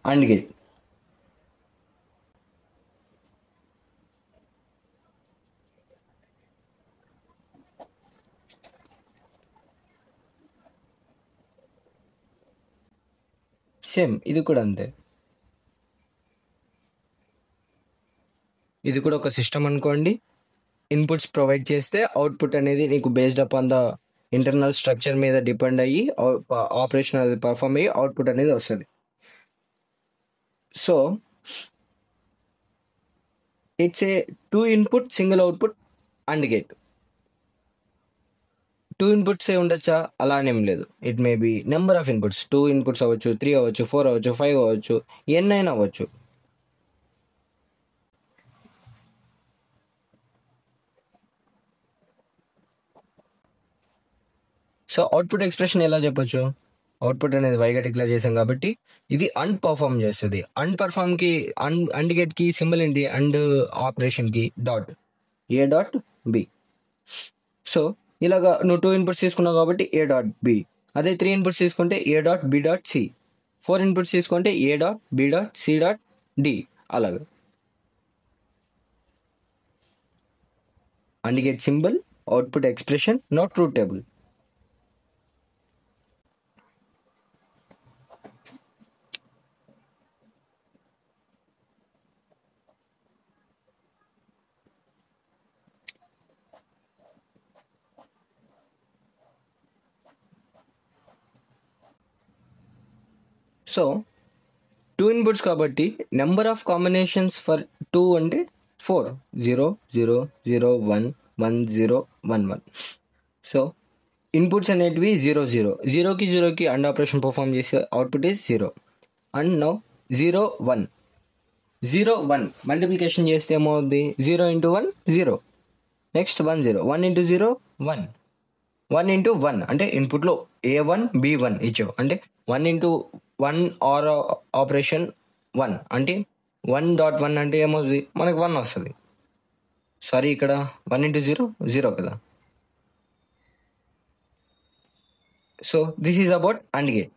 AND gate. Same ఇది కూడా అంతే. ఇది కూడా ఒక సిస్టమ్ అనుకోండి. ఇన్పుట్స్ ప్రొవైడ్ చేస్తే అవుట్పుట్ అనేది నీకు based upon the internal structure మీద డిపెండ్ అయ్యి ఆపరేషన్ అనేది పర్ఫామ్ అయ్యి అవుట్పుట్ అనేది వస్తుంది. So it's a 2 input single output AND gate. 2 inputs ఉండొచ్చా? అలా అని ఏం లేదు. It may be number of inputs. 2 inputs అవ్వచ్చు, 3 అవ్వచ్చు, 4 అవ్వచ్చు, 5 అవ్వచ్చు, ఎన్నైనా అవ్వచ్చు. సో అవుట్పుట్ ఎక్స్ప్రెషన్ ఎలా చెప్పొచ్చు? అవుట్పుట్ అనేది వైగా డిక్లేర్ చేసాం కాబట్టి ఇది పర్ఫామ్ చేస్తుంది. పర్ఫామ్ కి అండ్ గేట్ కి సింబల్ ఏంటి? అండ్ ఆపరేషన్ కి డాట్, ఏ డాట్ బి. సో ఇలాగా నువ్వు 2 ఇన్పుట్స్ తీసుకున్నావు కాబట్టి ఏ డాట్ బి. అదే 3 ఇన్పుట్స్ తీసుకుంటే A dot B dot C. 4 inputs తీసుకుంటే A dot B dot C dot D. అలాగా and gate symbol, output expression, not truth table. So 2 inputs కాబట్టి number of combinations for 2 అంటే 4. 0 0 0 1 1 0 1 1. So inputs అనేటివి 0 0. 0కి 0కి and operation perform చేసే output is 0. And now 0 1. 0 1 multiplication చేస్తే ఏమవుద్ది? 0 into 1 0. Next 1 0. 1 into 0 1. 1 into 1 అంటే ఇన్పుట్లో A1 B1 ఇచ్చావు అంటే 1 ఇంటూ 1 ఆర్ ఆపరేషన్ 1 అంటే 1.1 అంటే ఏమవుతుంది? మనకు 1 వస్తుంది. సారీ, ఇక్కడ 1 ఇంటూ 0 0 కదా. So this is about AND gate.